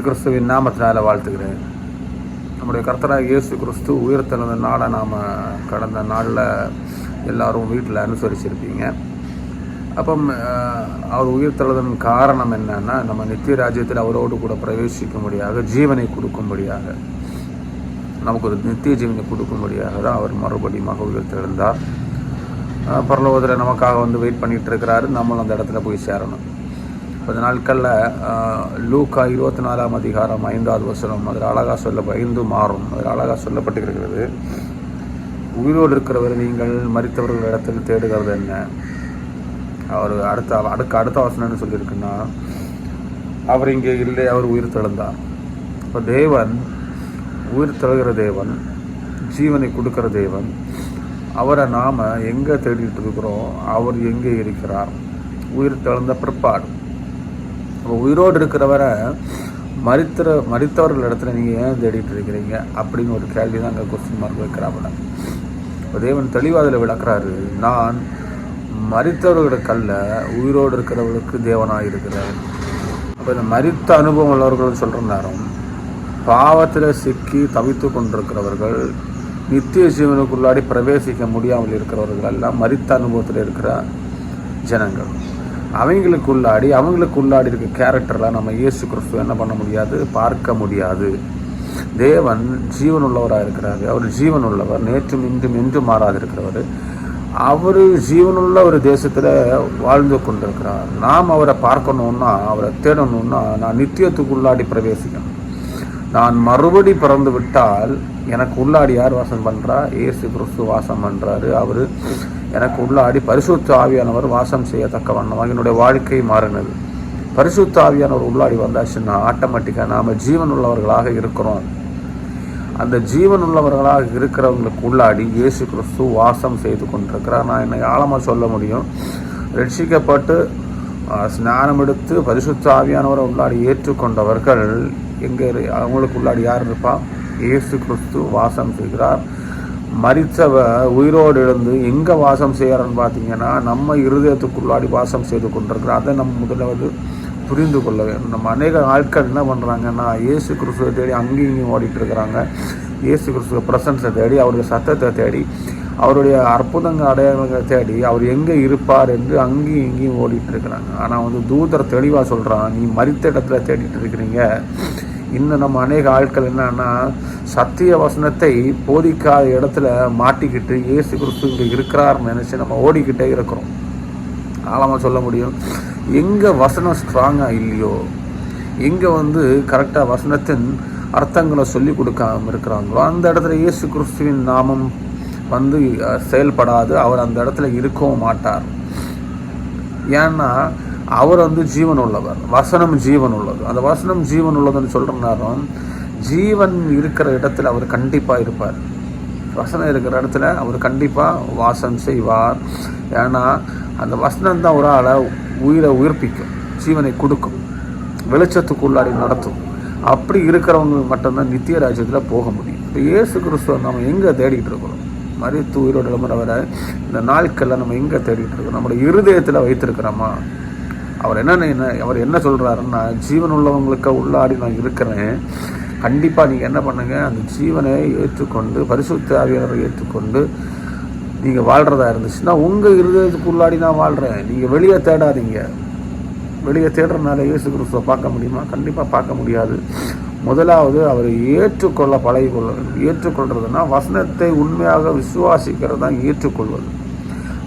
கிறிஸ்துவின் நாமத்தினால வாழ்த்துக்கிறேன். நம்முடைய கர்த்தராகிய இயேசு கிறிஸ்து உயிர்த்தெழுந்த நாளை நாம் கடந்த நாளில் எல்லோரும் வீட்டில் அனுசரிச்சிருப்பீங்க. அப்போ அவர் உயிர்த்தெழுதன் காரணம் என்னன்னா, நம்ம நித்திய ராஜ்யத்தில் அவரோடு கூட பிரவேசிக்கும்படியாக, ஜீவனை கொடுக்கும்படியாக, நமக்கு ஒரு நித்திய ஜீவனை கொடுக்கும்படியாக தான் அவர் மறுபடியும் உயிர்த்தெழுந்தார். பரலோகத்தில் நமக்காக வெயிட் பண்ணிகிட்டு இருக்கிறாரு. நம்மளும் அந்த இடத்துல போய் சேரணும். கொஞ்ச நாட்களில் லூக்கா 24ஆம் அதிகாரம் 5வது வசனம் அதில் அழகாக 5 மாறும். அதில் அழகாக சொல்லப்பட்டிருக்கிறது, உயிரோடு இருக்கிறவர் நீங்கள் மரித்தவர்கள் இடத்தில் தேடுகிறது என்ன. அவர் அடுத்த வசனம்னு சொல்லியிருக்குன்னா, அவர் இங்கே இல்லை, அவர் உயிர் தெழுந்தார். இப்போ தேவன் உயிர் தெழுகிற தேவன், ஜீவனை கொடுக்குற தேவன். அவரை நாம் எங்கே தேடிட்டு இருக்கிறோம், அவர் எங்கே இருக்கிறார்? உயிர் தெழுந்த பிற்பாடு. உயிரோடு இருக்கிறவரை மரித்தவர்கள் இடத்துல நீங்கள் ஏன் தேடிட்டு இருக்கிறீங்க அப்படின்னு ஒரு கேள்வி தான் அங்கே கொஸ்டின் மார்க் வைக்கிறாப்புல. இப்போ தேவன் தெளிவாக அதில் விளக்குறாரு, நான் மரித்தவர்களுக்கல்ல உயிரோடு இருக்கிறவர்களுக்கு தேவனாக இருக்கிறேன். அப்போ இந்த மரித்த அனுபவம் உள்ளவர்கள் சொல்கிற நேரம், பாவத்தில் சிக்கி தவித்து கொண்டிருக்கிறவர்கள், நித்திய ஜீவனுக்குள்ளாடி பிரவேசிக்க முடியாமல் இருக்கிறவர்கள் எல்லாம் மரித்த அனுபவத்தில் இருக்கிற ஜனங்கள். அவங்களுக்குள்ளாடி இருக்க கேரக்டர்லாம் நம்ம இயேசு கிறிஸ்துவ என்ன பண்ண முடியாது, பார்க்க முடியாது. தேவன் ஜீவனுள்ளவராக இருக்கிறாரு. அவர் ஜீவனுள்ளவர், நேற்றும் இன்றும் என்றும் மாறாது இருக்கிறவர். அவர் ஜீவனுள்ள ஒரு தேசத்தில் வாழ்ந்து கொண்டிருக்கிறார். நாம் அவரை பார்க்கணுன்னா, அவரை தேடணுன்னா, நான் நித்தியத்துக்குள்ளாடி பிரவேசிக்கணும். நான் மறுபடி பிறந்து விட்டால் எனக்கு உள்ளாடி யார் வாசம் பண்ணுறா? இயேசு கிறிஸ்து வாசம் பண்ணுறாரு. அவர் எனக்கு உள்ளாடி பரிசுத்த ஆவியானவர் வாசம் செய்யத்தக்க வண்ணமாக என்னுடைய வாழ்க்கை மாறினது. பரிசுத்த ஆவியானவர் உள்ளாடி வந்தாச்சுன்னா ஆட்டோமேட்டிக்காக நாம் ஜீவன் உள்ளவர்களாக இருக்கிறோம். அந்த ஜீவன் உள்ளவர்களாக இருக்கிறவங்களுக்கு உள்ளாடி இயேசு கிறிஸ்து வாசம் செய்து கொண்டிருக்கிறார். நான் என்னை ஆழமாக சொல்ல முடியும், ரட்சிக்கப்பட்டு ஸ்நானம் எடுத்து பரிசுத்த ஆவியானவரை உள்ளாடி ஏற்றுக்கொண்டவர்கள் எங்கே, அவங்களுக்கு உள்ளாடி யார் இருப்பா? இயேசு கிறிஸ்து வாசம் செய்கிறார். மரித்தவ உயிரோடு எழுந்து எங்கே வாசம் செய்கிறான்னு பார்த்தீங்கன்னா, நம்ம இருதயத்துக்குள்ளாடி வாசம் செய்து கொண்டிருக்கிறார். அதை நம்ம முதல்ல புரிந்து கொள்ள வேண்டும். நம்ம அநேக ஆட்கள் என்ன பண்ணுறாங்கன்னா, இயேசு கிறிஸ்துவை தேடி அங்கேயும் இங்கேயும் ஓடிட்டு இருக்கிறாங்க. இயேசு கிறிஸ்துவ பிரசன்ஸை தேடி, அவருடைய சத்தத்தை தேடி, அவருடைய அற்புதங்கள் அடையாளங்களை தேடி, அவர் எங்கே இருப்பார் என்று அங்கேயும் இங்கேயும் ஓடிட்டு இருக்கிறாங்க. ஆனால் தூதர் தெளிவாக சொல்கிறான், நீ மரித்த இடத்துல தேடிட்டு இருக்கிறீங்க. இன்னும் நம்ம அநேக ஆட்கள் என்னன்னா, சத்திய வசனத்தை போதிக்காத இடத்துல மாட்டிக்கிட்டு இயேசு கிறிஸ்து இங்கே இருக்கிறார்னு நினச்சி நம்ம ஓடிக்கிட்டே இருக்கிறோம். ஆழமாக சொல்ல முடியும், எங்கே வசனம் ஸ்ட்ராங்காக இல்லையோ, எங்கே கரெக்டாக வசனத்தின் அர்த்தங்களை சொல்லி கொடுக்காம இருக்கிறாங்களோ, அந்த இடத்துல இயேசு கிறிஸ்துவின் நாமம் செயல்படாது. அவர் அந்த இடத்துல இருக்கவும் மாட்டார். ஏன்னா அவர் ஜீவன் உள்ளவர், வசனம் ஜீவன் உள்ளது. அந்த வசனம் ஜீவன் உள்ளதுன்னு சொல்கிற நேரம், ஜீவன் இருக்கிற இடத்துல அவர் கண்டிப்பாக இருப்பார். வசனம் இருக்கிற இடத்துல அவர் கண்டிப்பாக வாசம் செய்வார். ஏன்னா அந்த வசனம் தான் ஒரு ஆளை உயிரை உயிர்ப்பிக்கும், ஜீவனை கொடுக்கும், வெளிச்சத்துக்குள்ளாடி நடத்தும். அப்படி இருக்கிறவங்க மட்டும்தான் நித்திய ராஜ்யத்தில் போக முடியும். இப்போ இயேசு கிறிஸ்துவ நம்ம எங்கே தேடிட்டு இருக்கிறோம்? மரித்து உயிரோடு எழும்புறவரை இந்த நாட்களில் நம்ம எங்கே தேடிட்டு இருக்கோம்? நம்மளுடைய இருதயத்தில் வைத்திருக்கிறோமா? அவர் என்ன சொல்கிறாருன்னா, ஜீவன் உள்ளவங்களுக்கு உள்ளாடி நான் இருக்கிறேன். கண்டிப்பாக நீங்கள் என்ன பண்ணுங்கள், அந்த ஜீவனை ஏற்றுக்கொண்டு, பரிசுத்த ஆவியானவரை ஏற்றுக்கொண்டு நீங்கள் வாழ்கிறதா இருந்துச்சுன்னா, உங்கள் இருதயத்துக்கு உள்ளாடி நான் வாழ்கிறேன். நீங்கள் வெளியே தேடாதீங்க. வெளியே தேடுறதுனால இயேசு கிறிஸ்துவை பார்க்க முடியுமா? கண்டிப்பாக பார்க்க முடியாது. முதலாவது அவரை ஏற்றுக்கொள்ள பழகிக்கொள்ள. ஏற்றுக்கொள்றதுன்னா வசனத்தை உண்மையாக விசுவாசிக்கிறது தான் ஏற்றுக்கொள்வது.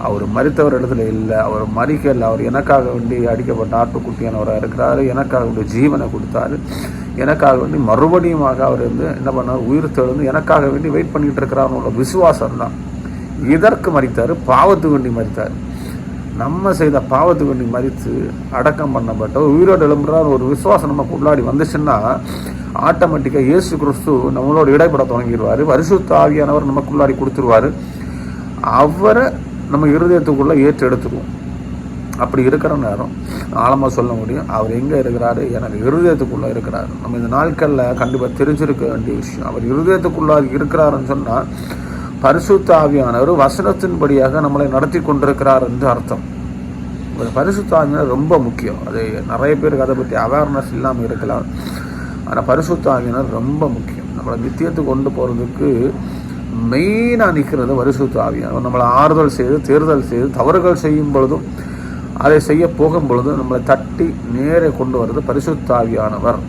அவர் மரித்தவர் இடத்துல இல்லை, அவர் மரிக்கல. அவர் எனக்காக வேண்டி அடிக்கப்பட்ட ஆட்டுக்குட்டியானவராக இருக்கிறாரு. எனக்காக வேண்டிய ஜீவனை கொடுத்தாரு. எனக்காக வேண்டி மறுபடியுமாக அவர் என்ன பண்ணார்? உயிர் தெழுந்து எனக்காக வேண்டி வெயிட் பண்ணிகிட்டு இருக்கிறாருன்னு விசுவாசம் தான். இதற்கு மரித்தார், பாவத்துக்கு வேண்டி மரித்தார். நம்ம செய்த பாவத்துக்கு வேண்டி மரித்து அடக்கம் பண்ணப்பட்ட உயிரோடு எழும்புறார் ஒரு விசுவாசம் நமக்கு உள்ளாடி வந்துச்சுன்னா, ஆட்டோமேட்டிக்காக இயேசு கிறிஸ்து நம்மளோட இடைப்பட தொடங்கிடுவார். பரிசுத்த ஆவியானவர் நமக்குள்ளாடி கொடுத்துருவார். அவரை நம்ம இருதயத்துக்குள்ளே ஏற்று எடுத்துக்குவோம். அப்படி இருக்கிற நேரம் ஆழமாக சொல்ல முடியும், அவர் எங்கே இருக்கிறாரு? எனக்கு இருதயத்துக்குள்ளே இருக்கிறார். நம்ம இந்த நாட்களில் கண்டிப்பாக தெரிஞ்சிருக்க வேண்டிய விஷயம், அவர் இருதயத்துக்குள்ளாக இருக்கிறாருன்னு சொன்னால் பரிசுத்த ஆவியானவர் வசனத்தின்படியாக நம்மளை நடத்தி கொண்டிருக்கிறார் என்று அர்த்தம். பரிசுத்த ஆவியானவர் ரொம்ப முக்கியம். அது நிறைய பேருக்கு அதை பற்றி அவேர்னஸ் இல்லாமல் இருக்கலாம். ஆனால் பரிசுத்த ஆவியானவர் ரொம்ப முக்கியம். நம்மளை நித்தியத்துக்கு கொண்டு போகிறதுக்கு மெயினாக நிற்கிறது பரிசுத்த ஆவியானவர். நம்மளை ஆறுதல் செய்து, தேர்தல் செய்து, தவறுகள் செய்யும் பொழுதும் அதை செய்ய போகும் பொழுதும் நம்மளை தட்டி நேரே கொண்டு வர்றது பரிசுத்த ஆவியானவர்.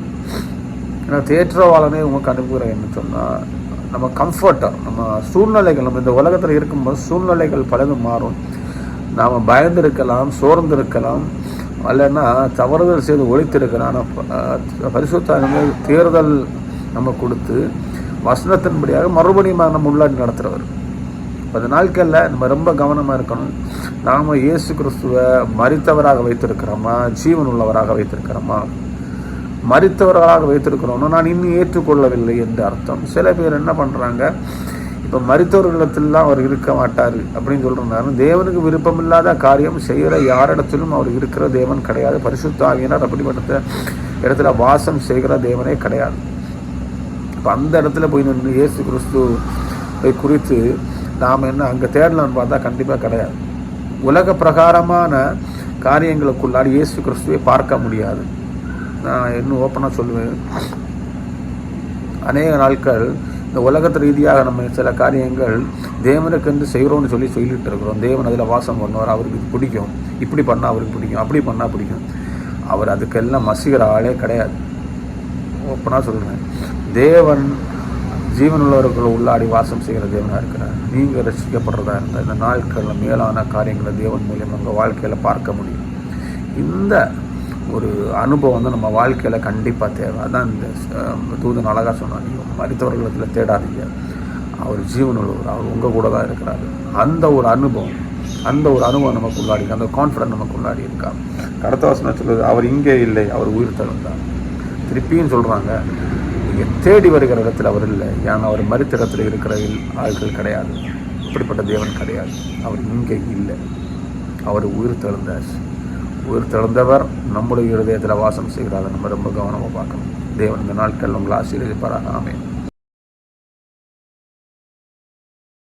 ஏன்னா தேற்றவாளனே உங்களுக்கு அனுப்புகிறேன்னு சொன்னால், நம்ம கம்ஃபர்ட்டாக நம்ம சூழ்நிலைகள், நம்ம இந்த உலகத்தில் இருக்கும்போது சூழ்நிலைகள் பலதும் மாறும். நாம் பயந்திருக்கலாம், சோர்ந்திருக்கலாம், அல்லன்னா தவறுதல் செய்து ஒழித்திருக்கலாம். ஆனால் பரிசுத்த தேர்தல் நம்ம கொடுத்து வசனத்தின்படியாக மறுபடியும் நம்ம உள்ளாடி நடத்துகிறவர். அந்த நாட்களில் நம்ம ரொம்ப கவனமாக இருக்கணும். நாம் இயேசு கிறிஸ்துவை மரித்தவராக வைத்திருக்கிறோமா, ஜீவன் உள்ளவராக வைத்திருக்கிறோமா? மரித்தவர்களாக வைத்திருக்கிறோம்னா நான் இன்னும் ஏற்றுக்கொள்ளவில்லை என்று அர்த்தம். சில பேர் என்ன பண்ணுறாங்க, இப்போ மரித்தவர்களிடத்திலாம் அவர் இருக்க மாட்டார் அப்படின்னு சொல்கிறாரு. தேவனுக்கு விருப்பமில்லாத காரியம் செய்கிற யாரிடத்திலும் அவர் இருக்கிற தேவன் கிடையாது. பரிசுத்த ஆவியானவர் அப்படிப்பட்ட இடத்துல வாசம் செய்கிற தேவனே கிடையாது. இப்போ அந்த இடத்துல போய் நின்று இயேசு கிறிஸ்துவை குறித்து நாம் என்ன அங்கே தேடலான்னு பார்த்தா கண்டிப்பாக கிடையாது. உலக பிரகாரமான காரியங்களுக்குள்ளாடி இயேசு கிறிஸ்துவை பார்க்க முடியாது. நான் இன்னும் ஓப்பனாக சொல்லுவேன், அநேக நாட்கள் இந்த உலகத்து ரீதியாக நம்ம சில காரியங்கள் தேவனுக்கென்று செய்கிறோன்னு சொல்லிட்டு இருக்கிறோம். தேவன் அதில் வாசம் பண்ணுவார், அவருக்கு இது பிடிக்கும், இப்படி பண்ணால் அவருக்கு பிடிக்கும், அப்படி பண்ணால் பிடிக்கும். அவர் அதுக்கெல்லாம் மசிகிற ஆளே கிடையாது. ஓப்பனாக சொல்கிறேன், தேவன் ஜீவனுள்ளவர்கள் உள்ளாடி வாசம் செய்கிற தேவனாக இருக்கிறார். நீங்கள் ரசிக்கப்படுறதா இருந்தால் இந்த நாட்களில் மேலான காரியங்களை தேவன் மூலியம் உங்கள் வாழ்க்கையில் பார்க்க முடியும். இந்த ஒரு அனுபவம் வந்து நம்ம வாழ்க்கையில் கண்டிப்பாக தேவை. அதான் இந்த தூதன் அழகாக சொன்னார், நீங்கள் மரித்தவர்களிடத்தில் தேடாதீங்க, அவர் ஜீவனுள்ளவர், அவர் உங்கள் கூட தான் இருக்கிறார். அந்த ஒரு அனுபவம் நமக்கு உள்ளாடி, அந்த கான்ஃபிடன்ஸ் நமக்கு உள்ளாடி இருக்கா. கடத்த வசனம் சொல்லுது, அவர் இங்கே இல்லை, அவர் உயிர் தழுந்தார். திருப்பியும் சொல்கிறாங்க, நீங்கள் தேடி வருகிற இடத்துல அவர் இல்லை, ஏன்னா அவர் மரித்த இடத்துல இருக்கிற ஆட்கள் கிடையாது. இப்படிப்பட்ட தேவன் கிடையாது. அவர் இங்கே இல்லை, அவர் உயிர் தெழுந்தவர் நம்முடைய இருதயத்தில் வாசம் செய்கிறார். நம்ம ரொம்ப கவனமாக பார்க்கணும். தேவன் இந்த நாட்கள் உங்களை ஆசீர்வதிப்பாராக. ஆமென்.